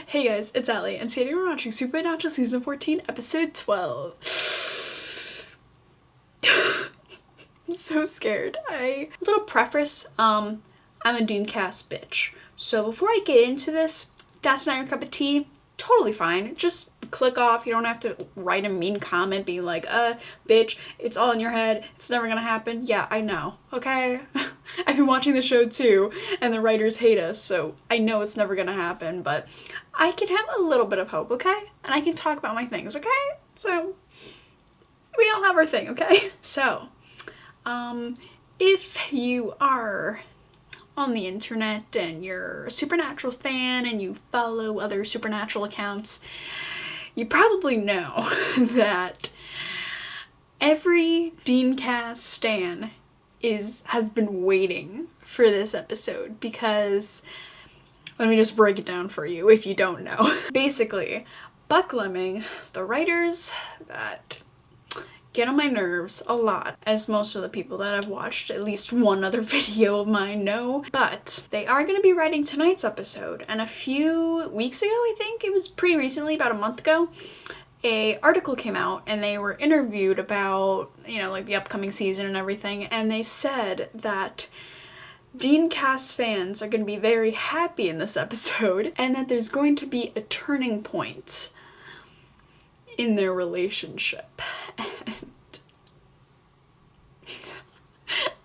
Hey guys, it's Allie, and today we're watching Supernatural Season 14, Episode 12. I'm so scared. A little preface, I'm a Dean Cass bitch. So before I get into this, that's not your cup of tea, totally fine. Just click off. You don't have to write a mean comment being like, bitch, it's all in your head. It's never gonna happen. Yeah, I know. Okay? I've been watching the show too, and the writers hate us, so I know it's never gonna happen, but I can have a little bit of hope, okay? And I can talk about my things, okay? So, we all have our thing, okay? So, if you are on the internet and you're a Supernatural fan and you follow other Supernatural accounts, you probably know that every Dean Cass stan has been waiting for this episode because, let me just break it down for you if you don't know. Basically, Buck Lemming, the writers that get on my nerves a lot, as most of the people that have watched at least one other video of mine know, but they are going to be writing tonight's episode, and a few weeks ago, I think, it was pretty recently, about a month ago, an article came out and they were interviewed about, like the upcoming season and everything, and they said that Dean Cass fans are going to be very happy in this episode and that there's going to be a turning point in their relationship. And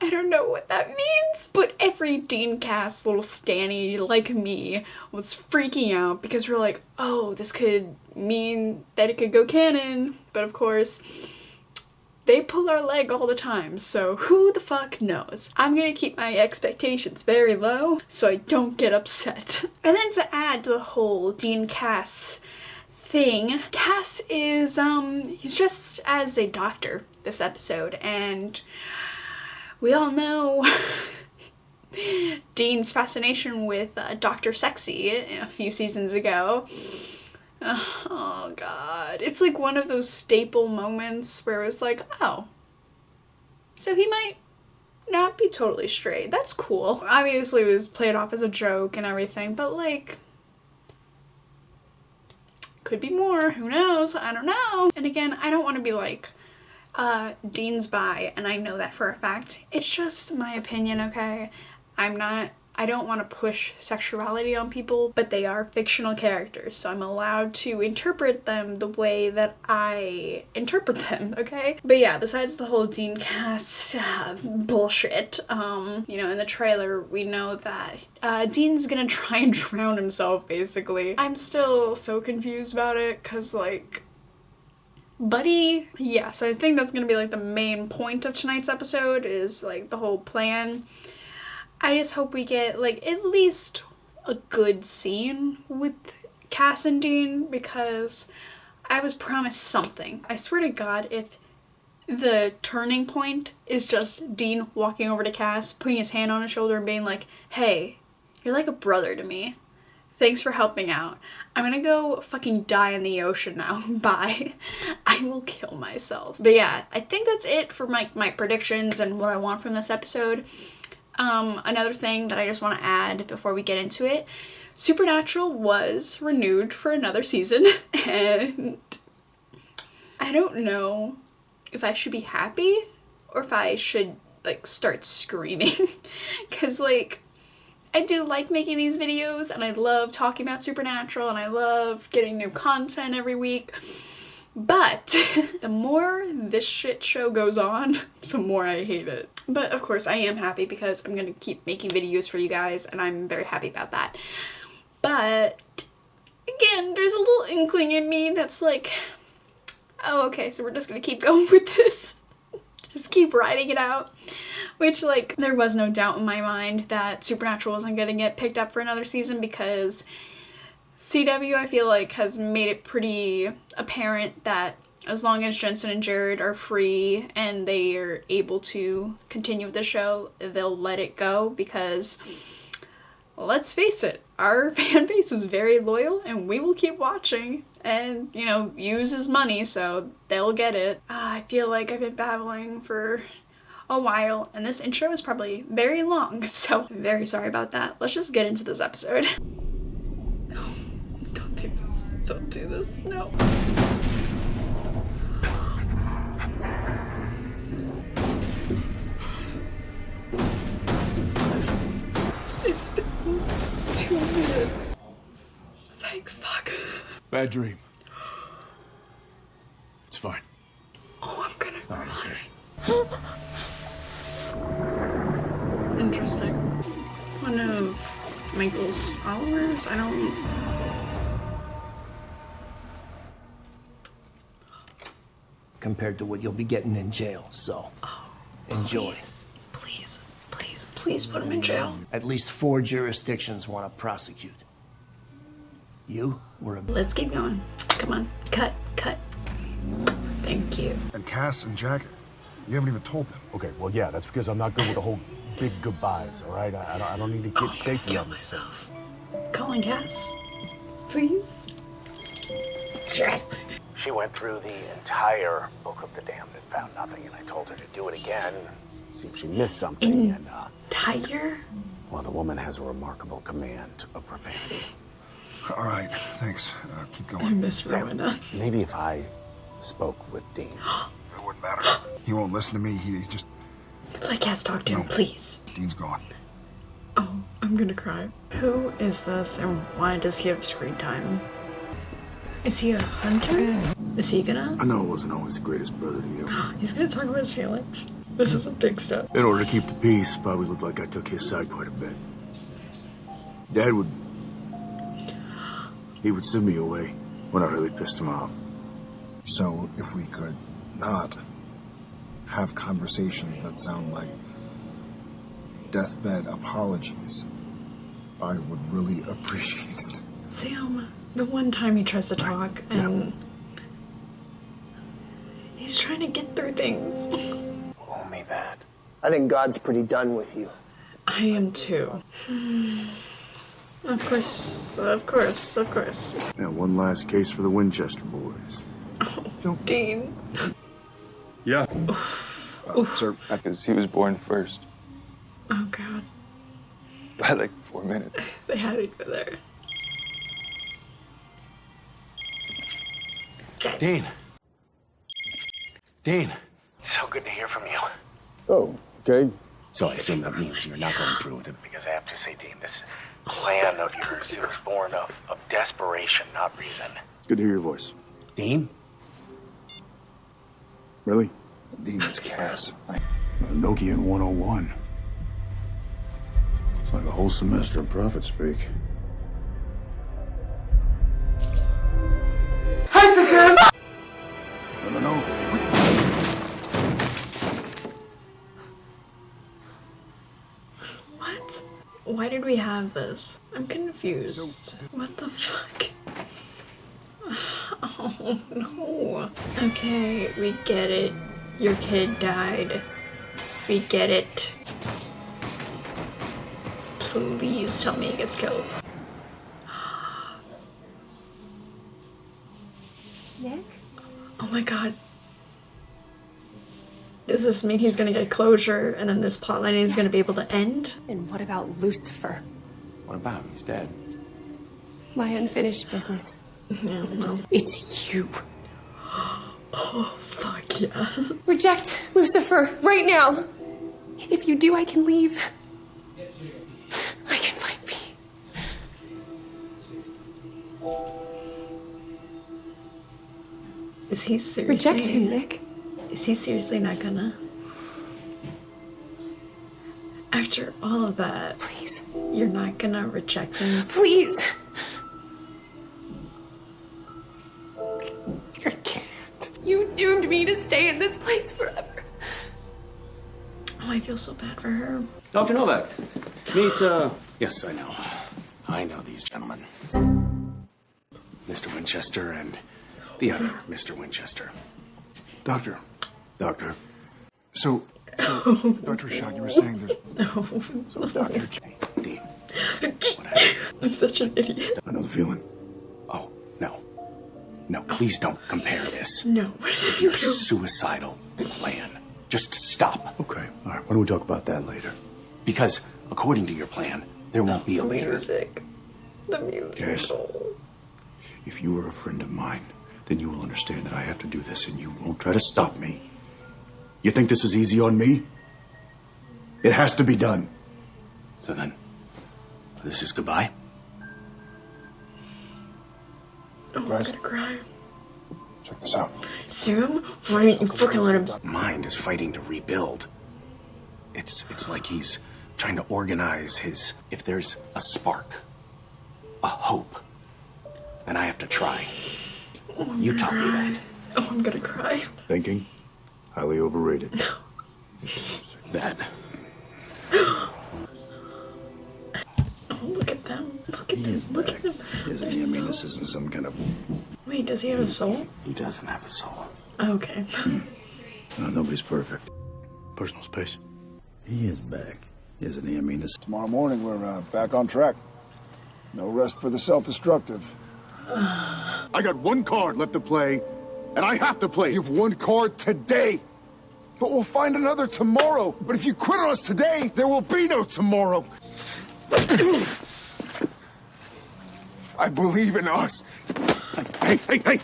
I don't know what that means, but every Dean Cass little stanny like me was freaking out because we're like, oh, this could mean that it could go canon, but of course they pull our leg all the time, so who the fuck knows? I'm gonna keep my expectations very low so I don't get upset. And then to add to the whole Dean Cass thing, Cass is, he's dressed as a doctor this episode, and we all know Dean's fascination with Dr. Sexy a few seasons ago. Oh god, it's like one of those staple moments where it was like, oh, so he might not be totally straight. That's cool. Obviously it was played off as a joke and everything, but like, could be more, who knows, I don't know. And again, I don't want to be like, Dean's bi, and I know that for a fact. It's just my opinion, okay? I don't want to push sexuality on people, but they are fictional characters, so I'm allowed to interpret them the way that I interpret them, okay? But yeah, besides the whole Dean Cass bullshit, in the trailer, we know that Dean's gonna try and drown himself, basically. I'm still so confused about it, cause like, buddy? Yeah, so I think that's gonna be like the main point of tonight's episode, is like the whole plan. I just hope we get, like, at least a good scene with Cass and Dean, because I was promised something. I swear to God, if the turning point is just Dean walking over to Cass, putting his hand on his shoulder and being like, hey, you're like a brother to me. Thanks for helping out. I'm gonna go fucking die in the ocean now. Bye. I will kill myself. But yeah, I think that's it for my predictions and what I want from this episode. Another thing that I just want to add before we get into it, Supernatural was renewed for another season, and I don't know if I should be happy or if I should, like, start screaming, because, like, I do like making these videos, and I love talking about Supernatural, and I love getting new content every week. But the more this shit show goes on, the more I hate it. But of course I am happy because I'm gonna keep making videos for you guys, and I'm very happy about that. But again, there's a little inkling in me that's like, oh, okay, so we're just gonna keep going with this. Just keep writing it out. Which, like, there was no doubt in my mind that Supernatural wasn't gonna get picked up for another season, because CW, I feel like, has made it pretty apparent that as long as Jensen and Jared are free and they are able to continue with the show, they'll let it go, because, well, let's face it, our fan base is very loyal and we will keep watching, and, views is money, so they'll get it. I feel like I've been babbling for a while, and this intro is probably very long, so I'm very sorry about that. Let's just get into this episode. Don't do this. Don't do this. No. It's been 2 minutes. Thank fuck. Bad dream. It's fine. Oh, I'm gonna cry. Interesting. One of Michael's followers? I don't... Compared to what you'll be getting in jail, so enjoy. Please, please, please put him in jail. At least 4 jurisdictions want to prosecute. You were a... Let's keep going. Come on. Cut, cut. Thank you. And Cass and Jack, you haven't even told them. Okay, well, yeah, that's because I'm not good with the whole big goodbyes, all right? I don't need to get shaky Kill on this. myself. Calling Cass. Please. Yes. She went through the entire Book of the Damned and found nothing, and I told her to do it again, see if she missed something, Entire? well, the woman has a remarkable command of profanity. All right, thanks. Keep I going. miss Rowena. Maybe if I spoke with Dean. It wouldn't matter. He won't listen to me. He's just... Let Cass talk to him, No. please. Dean's gone. Oh, I'm gonna cry. Who is this and why does he have screen time? Is he a hunter? Is he gonna? I know I wasn't always the greatest brother to you. He's gonna talk about his feelings. This is a big step. In order to keep the peace, probably looked like I took his side quite a bit. Dad would... He would send me away when I really pissed him off. So if we could not have conversations that sound like deathbed apologies, I would really appreciate it. Sam, the one time he tries to talk and he's trying to get through things. Only that. I think God's pretty done with you. I am too. Of course, of course, of course. Yeah, one last case for the Winchester boys. Dean. Yeah. Sir, because he was born first Oh god. by like 4 minutes. They had to go there. Dean. Dean. So good to hear from you. Oh, okay. So I assume that means you're not going through with it. Because I have to say, Dean, this plan of yours, it was born of desperation, not reason. It's good to hear your voice. Dean? Really? Dean, it's Cass. Nokia 101. It's like a whole semester of prophet speak. Hi, sisters! No. What? Why did we have this? I'm confused. What the fuck? Oh no. Okay, we get it. Your kid died. We get it. Please tell me he gets killed. Nick? Oh my god. Does this mean he's gonna get closure and then this plotline is gonna be able to end? And what about Lucifer? What about him? He's dead. My unfinished business. Yeah, well. It's you. Oh, fuck yeah. Reject Lucifer right now. If you do, I can leave. I can find peace. Is he seriously? Reject him, Nick. Is he seriously not gonna? After all of that, Please. you're not gonna reject him? Please. I can't. You doomed me to stay in this place forever. Oh, I feel so bad for her. Dr. Novak, meet, yes, I know. I know these gentlemen. Mr. Winchester and the other Mr. Winchester. Doctor. So Dr. Rashad, you were saying there's... So, Dr. J. Dean, what happened? I'm such an idiot. I know the feeling. Oh, no. No, please don't compare this No. to your suicidal plan. Just stop. Okay, all right. Why don't we talk about that later? Because, according to your plan, there won't be a The later. music. The musical. If you are a friend of mine, then you will understand that I have to do this, and you won't try to stop me. You think this is easy on me? It has to be done. So then, this is goodbye? Oh, I'm gonna cry. Check this out. Sam, why didn't you fucking let him? Mind is fighting to rebuild. It's like he's trying to organize his... If there's a spark, a hope, then I have to try. Oh, You taught me that. Oh, I'm gonna cry. Thinking? Highly overrated. That. Oh, look at them. Look at them. Look at them. Isn't he? I mean, this isn't some kind of... Wait, does he have a soul? He doesn't have a soul. Okay. nobody's perfect. Personal space. He is back, isn't he? I mean, this... Tomorrow morning, we're back on track. No rest for the self-destructive. I got one card left to play, and I have to play. You've one card today. But we'll find another tomorrow. But if you quit on us today, there will be no tomorrow. I believe in us. Hey!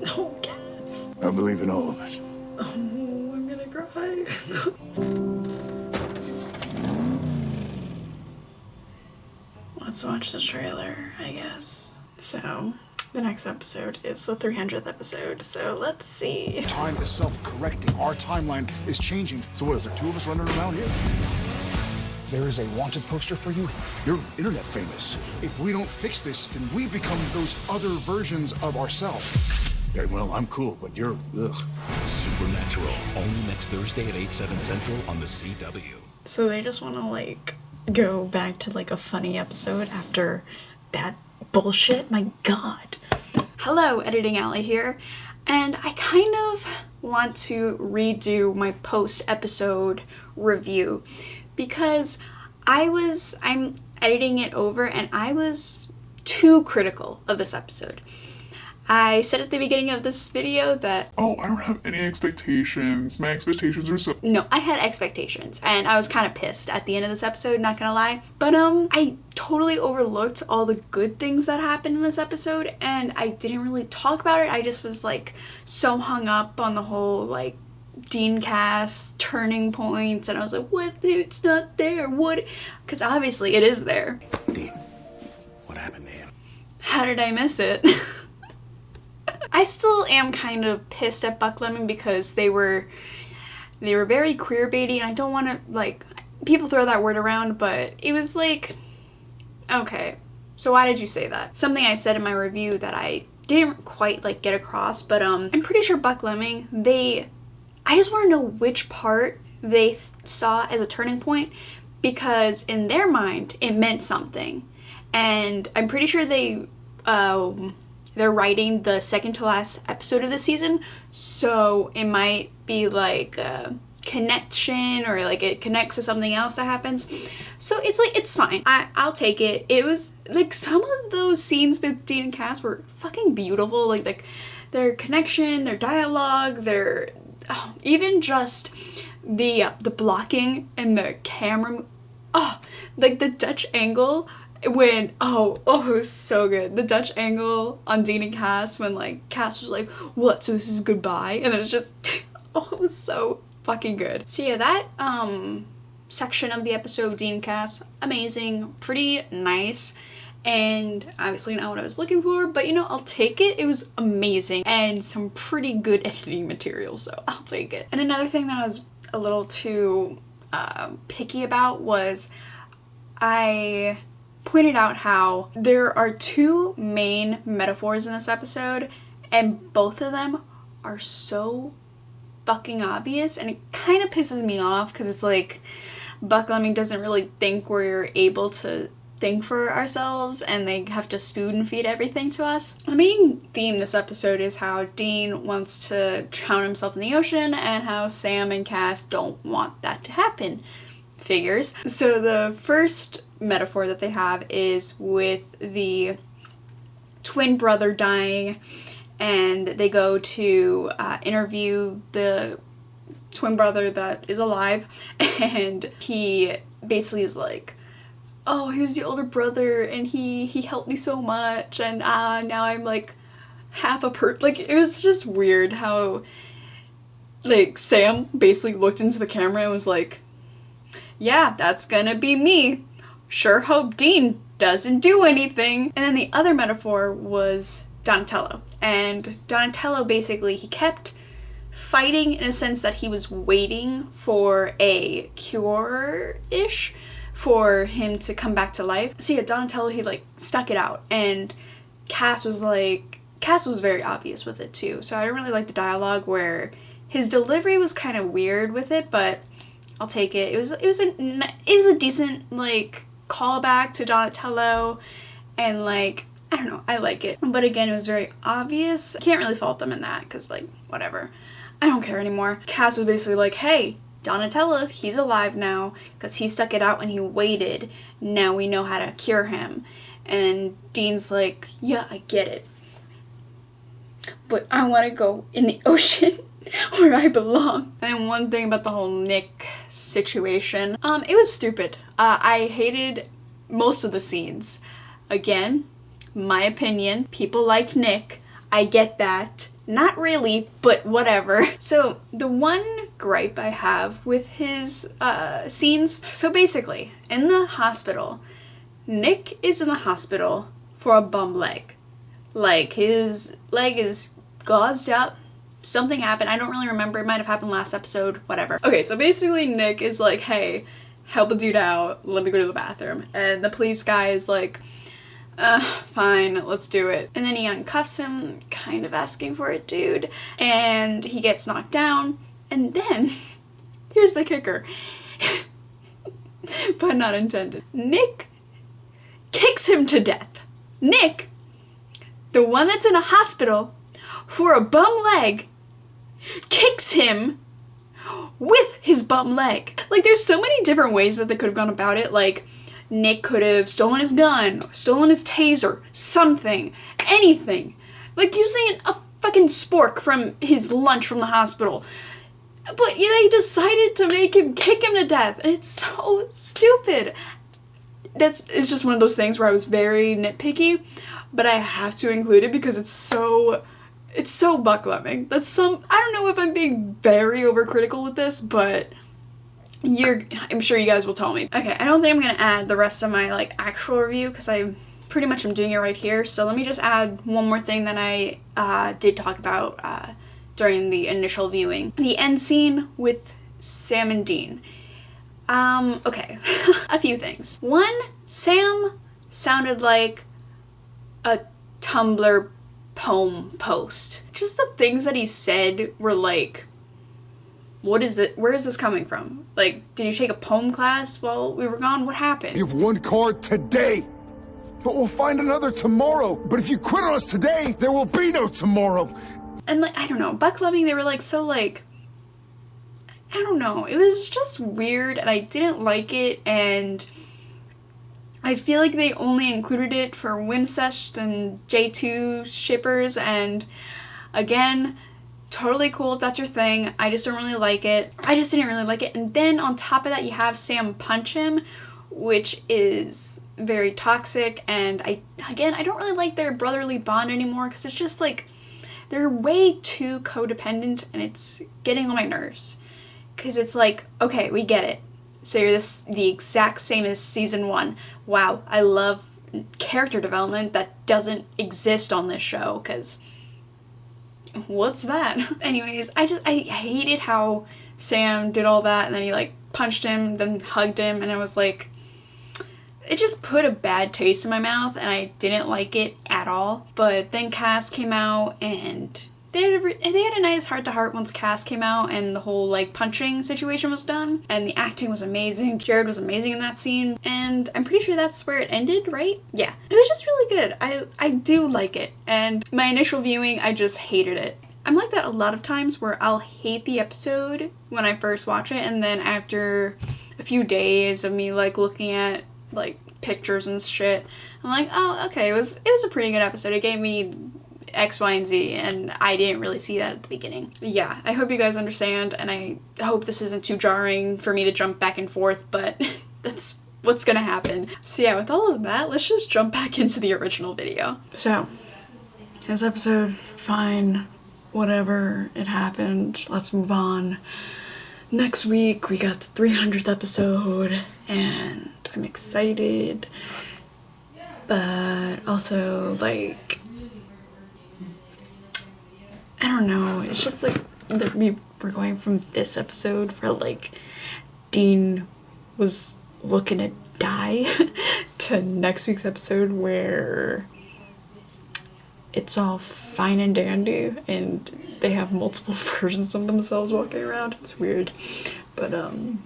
No, gas. I believe in all of us. Oh, I'm gonna cry. Let's watch the trailer, I guess. So, the next episode is the 300th episode, so let's see. Time is self-correcting. Our timeline is changing. So what is there, two of us running around here? There is a wanted poster for you. You're internet famous. If we don't fix this, then we become those other versions of ourselves. Okay, well, I'm cool, but you're... Ugh. Supernatural, only next Thursday at 8/7 Central on the CW. So they just want to, like, go back to, like, a funny episode after that bullshit? My god. Hello, Editing Alley here, and I kind of want to redo my post-episode review because I'm editing it over and I was too critical of this episode. I said at the beginning of this video that... Oh, I don't have any expectations. My expectations are so... No, I had expectations, and I was kind of pissed at the end of this episode, not gonna lie. But, I totally overlooked all the good things that happened in this episode, and I didn't really talk about it. I just was, like, so hung up on the whole, like, Dean cast turning points, and I was like, what? It's not there. What? Because obviously it is there. Dean, what happened to him? How did I miss it? I still am kind of pissed at Buck Lemon because they were very queerbaity, and I don't want to, like, people throw that word around, but it was like, okay, so why did you say that? Something I said in my review that I didn't quite, like, get across, but I'm pretty sure Buck Lemon, I just want to know which part they saw as a turning point, because in their mind it meant something, and I'm pretty sure they're writing the second to last episode of the season, so it might be like a connection, or like it connects to something else that happens. So it's like, it's fine. I'll take it. It was like some of those scenes with Dean and Cass were fucking beautiful. Like their connection, their dialogue, even just the blocking and the camera. Like the Dutch angle. When, it was so good. The Dutch angle on Dean and Cass when, like, Cass was like, what, so this is goodbye? And then it's just, it was so fucking good. So yeah, that, section of the episode, Dean and Cass, amazing, pretty nice, and obviously not what I was looking for, but, you know, I'll take it. It was amazing, and some pretty good editing material, so I'll take it. And another thing that I was a little too, picky about was I pointed out how there are two main metaphors in this episode, and both of them are so fucking obvious, and it kind of pisses me off because it's like Buck Lemon doesn't really think we're able to think for ourselves, and they have to spoon feed everything to us. The main theme this episode is how Dean wants to drown himself in the ocean, and how Sam and Cass don't want that to happen. Figures. So the first metaphor that they have is with the twin brother dying, and they go to interview the twin brother that is alive, and he basically is like, oh, he was the older brother and he helped me so much, and now I'm like half a like, it was just weird how like Sam basically looked into the camera and was like, yeah, that's gonna be me. Sure hope Dean doesn't do anything. And then the other metaphor was Donatello. And Donatello basically, he kept fighting in a sense that he was waiting for a cure-ish for him to come back to life. So yeah, Donatello, he like stuck it out, and Cass was very obvious with it too. So I didn't really like the dialogue where his delivery was kind of weird with it, but I'll take it. It was a decent like callback to Donatello, and like, I don't know, I like it. But again, it was very obvious. Can't really fault them in that, because like, whatever. I don't care anymore. Cass was basically like, hey, Donatello, he's alive now because he stuck it out when he waited. Now we know how to cure him. And Dean's like, yeah, I get it, but I want to go in the ocean where I belong. And one thing about the whole Nick situation, it was stupid. I hated most of the scenes. Again, my opinion, people like Nick, I get that. Not really, but whatever. So the one gripe I have with his scenes, so basically, in the hospital, Nick is in the hospital for a bum leg. Like, his leg is gauzed up, something happened, I don't really remember, it might have happened last episode, whatever. Okay, so basically Nick is like, hey, help a dude out, let me go to the bathroom. And the police guy is like, fine, let's do it. And then he uncuffs him, kind of asking for it, dude. And he gets knocked down. And then, here's the kicker. But not intended. Nick kicks him to death. Nick, the one that's in a hospital for a bum leg, kicks him with his bum leg. Like, there's so many different ways that they could have gone about it. Like, Nick could have stolen his gun, stolen his taser, something, anything. Like using a fucking spork from his lunch from the hospital. But they decided to make him kick him to death, and it's so stupid. It's just one of those things where I was very nitpicky, but I have to include it because it's so butt-glumming. I don't know if I'm being very overcritical with this, but I'm sure you guys will tell me. Okay, I don't think I'm gonna add the rest of my like actual review because I pretty much am doing it right here. So let me just add one more thing that I did talk about during the initial viewing. The end scene with Sam and Dean. Okay, a few things. One, Sam sounded like a Tumblr poem post. Just the things that he said were like, what is it? Where is this coming from? Like, did you take a poem class while we were gone? What happened? You've one card today, but we'll find another tomorrow. But if you quit on us today, there will be no tomorrow. And like, I don't know, Buck Loving, they were like so like, I don't know, it was just weird and I didn't like it, and I feel like they only included it for Wincest and J2 shippers, and again, totally cool if that's your thing. I just don't really like it. I just didn't really like it. And then on top of that, you have Sam punch him, which is very toxic. And I don't really like their brotherly bond anymore because it's just like they're way too codependent and it's getting on my nerves. Because it's like, okay, we get it. So you're the exact same as season 1. Wow, I love character development that doesn't exist on this show because what's that? Anyways, I hated how Sam did all that and then he like punched him, then hugged him, and I was like, it just put a bad taste in my mouth and I didn't like it at all. But then Cass came out and they had a nice heart-to-heart once Cass came out and the whole like punching situation was done, and the acting was amazing. Jared was amazing in that scene, and I'm pretty sure that's where it ended, right? Yeah. It was just really good. I do like it, and my initial viewing, I just hated it. I'm like that a lot of times where I'll hate the episode when I first watch it, and then after a few days of me like looking at like pictures and shit, I'm like, oh, okay, it was a pretty good episode. It gave me X, Y, and Z, and I didn't really see that at the beginning. Yeah, I hope you guys understand, and I hope this isn't too jarring for me to jump back and forth, but that's what's gonna happen. So yeah, with all of that, let's just jump back into the original video. So, this episode, fine, whatever, it happened, let's move on. Next week, we got the 300th episode, and I'm excited, but also, like, I don't know, it's just like, that we're going from this episode where, like, Dean was looking to die to next week's episode where it's all fine and dandy and they have multiple versions of themselves walking around. It's weird, but I'm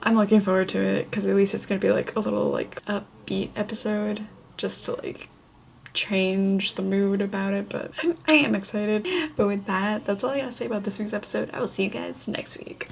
looking forward to it because at least it's gonna be like a little like upbeat episode just to like change the mood about it. But I am excited. But with that, that's all I gotta say about this week's episode. I will see you guys next week.